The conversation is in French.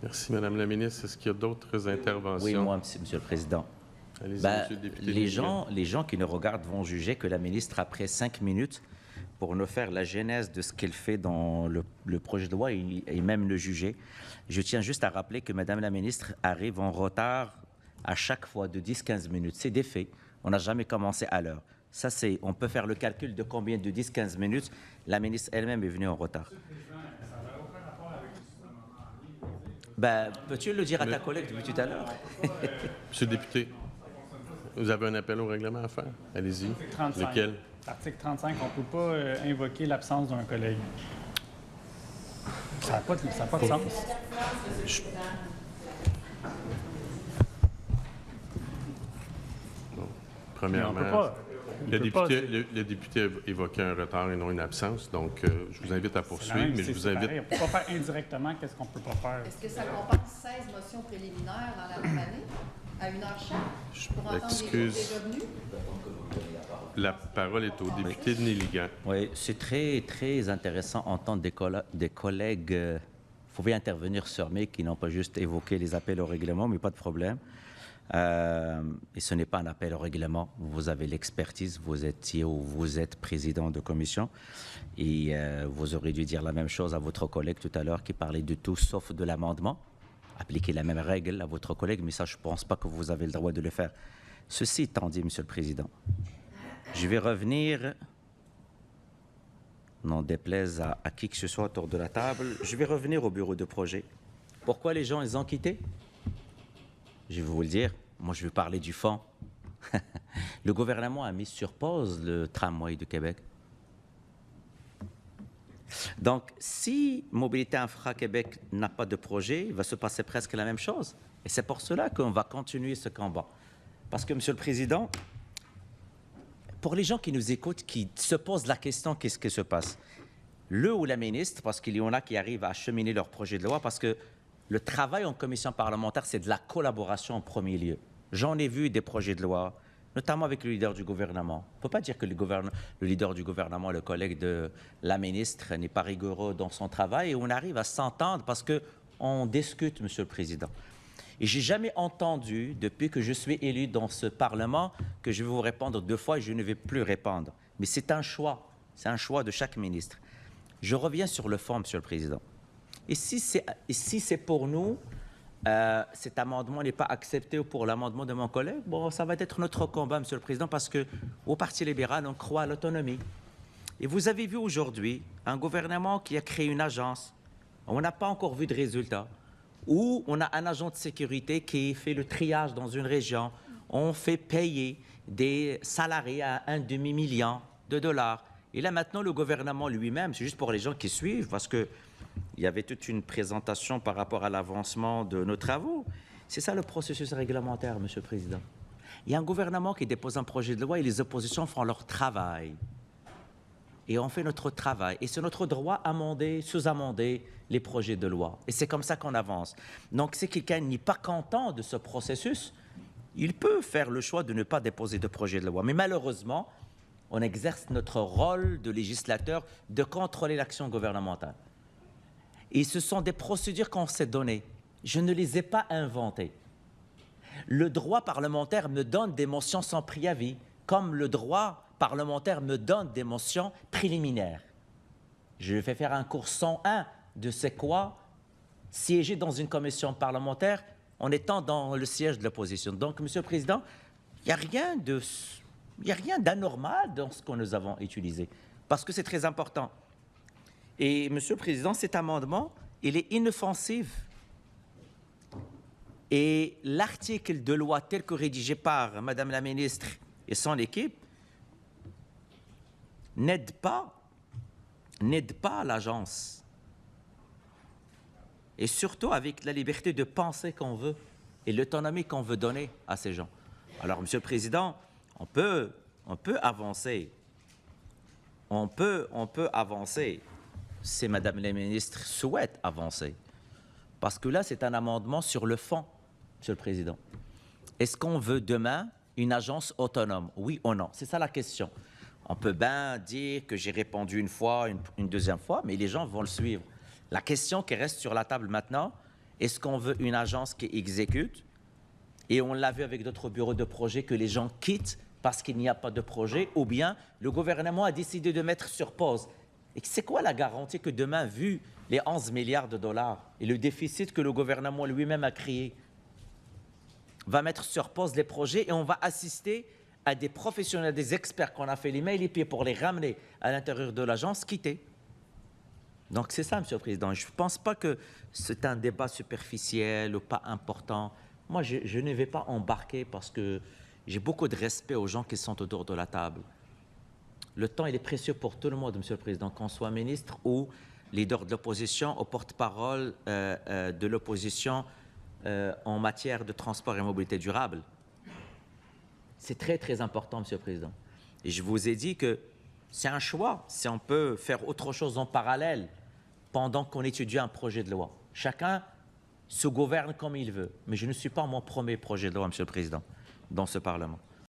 Merci, Madame la ministre. Est-ce qu'il y a d'autres interventions? Oui, moi, Monsieur le Président. Allez-y, Ben, Monsieur le député. les gens qui nous regardent vont juger que la ministre a pris 5 minutes pour nous faire la genèse de ce qu'elle fait dans le projet de loi et même le juger. Je tiens juste à rappeler que Madame la ministre arrive en retard à chaque fois de 10-15 minutes. C'est des faits. On n'a jamais commencé à l'heure. Ça, on peut faire le calcul de combien de 10-15 minutes la ministre elle-même est venue en retard. Ben, peux-tu le dire à ta collègue depuis tout à l'heure? Monsieur le député, vous avez un appel au règlement à faire? Allez-y. Lequel? Article 35, on ne peut pas invoquer l'absence d'un collègue. Ça n'a pas de sens. Bon. Premièrement, le député a évoqué un retard et non une absence, donc je vous invite à poursuivre, mais je vous invite... On ne peut pas faire indirectement qu'est-ce qu'on ne peut pas faire. Est-ce que ça comporte 16 motions préliminaires dans la même année, à 1 heure chaque, pour entendre des revenus? La parole est au député de Néligan. Oui, c'est très, très intéressant d'entendre des collègues. Vous pouvez intervenir sur mes qui n'ont pas juste évoqué les appels au règlement, mais pas de problème. Et ce n'est pas un appel au règlement. Vous avez l'expertise, vous étiez ou vous êtes président de commission. Et vous aurez dû dire la même chose à votre collègue tout à l'heure qui parlait de tout sauf de l'amendement. Appliquer la même règle à votre collègue, mais ça, je ne pense pas que vous avez le droit de le faire. Ceci étant dit, Monsieur le Président, je vais revenir, n'en déplaise à qui que ce soit autour de la table, je vais revenir au bureau de projet. Pourquoi les gens, ils ont quitté? Je vais vous le dire, moi je vais parler du fond. Le gouvernement a mis sur pause le tramway de Québec. Donc, si Mobilité Infra Québec n'a pas de projet, il va se passer presque la même chose. Et c'est pour cela qu'on va continuer ce combat. Parce que, Monsieur le Président, pour les gens qui nous écoutent, qui se posent la question, qu'est-ce qui se passe? Le ou la ministre, parce qu'il y en a qui arrivent à acheminer leur projet de loi, parce que le travail en commission parlementaire, c'est de la collaboration en premier lieu. J'en ai vu des projets de loi, notamment avec le leader du gouvernement. On ne peut pas dire que le leader du gouvernement, le collègue de la ministre, n'est pas rigoureux dans son travail, et on arrive à s'entendre parce qu'on discute, Monsieur le Président. Et je n'ai jamais entendu, depuis que je suis élu dans ce Parlement, que je vais vous répondre 2 fois et je ne vais plus répondre. Mais c'est un choix de chaque ministre. Je reviens sur le fond, Monsieur le Président. Et si c'est pour nous, cet amendement n'est pas accepté pour l'amendement de mon collègue, bon, ça va être notre combat, Monsieur le Président, parce qu'au Parti libéral, on croit à l'autonomie. Et vous avez vu aujourd'hui un gouvernement qui a créé une agence. On n'a pas encore vu de résultats. Où on a un agent de sécurité qui fait le triage dans une région. On fait payer des salariés à $1 demi-million. Et là, maintenant, le gouvernement lui-même, c'est juste pour les gens qui suivent, parce qu'il y avait toute une présentation par rapport à l'avancement de nos travaux. C'est ça le processus réglementaire, Monsieur le Président. Il y a un gouvernement qui dépose un projet de loi et les oppositions font leur travail. Et on fait notre travail. Et c'est notre droit amender, sous-amender les projets de loi. Et c'est comme ça qu'on avance. Donc, si quelqu'un n'est pas content de ce processus, il peut faire le choix de ne pas déposer de projet de loi. Mais malheureusement, on exerce notre rôle de législateur de contrôler l'action gouvernementale. Et ce sont des procédures qu'on s'est données. Je ne les ai pas inventées. Le droit parlementaire me donne des motions sans préavis, comme le droit parlementaire me donne des motions préliminaires. Je vais faire un cours 101 de c'est quoi siéger dans une commission parlementaire en étant dans le siège de l'opposition. Donc, Monsieur le Président, il n'y a rien d'anormal dans ce que nous avons utilisé, parce que c'est très important. Et, Monsieur le Président, cet amendement, il est inoffensif. Et l'article de loi tel que rédigé par Madame la ministre et son équipe n'aide pas l'agence. Et surtout avec la liberté de penser qu'on veut et l'autonomie qu'on veut donner à ces gens. Alors, Monsieur le Président, on peut avancer. On peut avancer si Madame la ministre souhaite avancer. Parce que là, c'est un amendement sur le fond, Monsieur le Président. Est-ce qu'on veut demain une agence autonome? Oui ou non? C'est ça la question. On peut bien dire que j'ai répondu une fois, une deuxième fois, mais les gens vont le suivre. La question qui reste sur la table maintenant, Est-ce qu'on veut une agence qui exécute? Et on l'a vu avec d'autres bureaux de projet que les gens quittent parce qu'il n'y a pas de projet, ou bien le gouvernement a décidé de mettre sur pause. Et c'est quoi la garantie que demain, vu les 11 milliards de dollars et le déficit que le gouvernement lui-même a créé, va mettre sur pause les projets et on va assister à des professionnels, des experts qu'on a fait les mains et les pieds pour les ramener à l'intérieur de l'agence, quitter. Donc c'est ça, Monsieur le Président. Je ne pense pas que c'est un débat superficiel ou pas important. Moi, je ne vais pas embarquer parce que j'ai beaucoup de respect aux gens qui sont autour de la table. Le temps, il est précieux pour tout le monde, Monsieur le Président, qu'on soit ministre ou leader de l'opposition, ou porte-parole de l'opposition en matière de transport et mobilité durable. C'est très, très important, Monsieur le Président. Et je vous ai dit que c'est un choix, si on peut faire autre chose en parallèle pendant qu'on étudie un projet de loi. Chacun se gouverne comme il veut. Mais je ne suis pas mon premier projet de loi, Monsieur le Président, dans ce Parlement.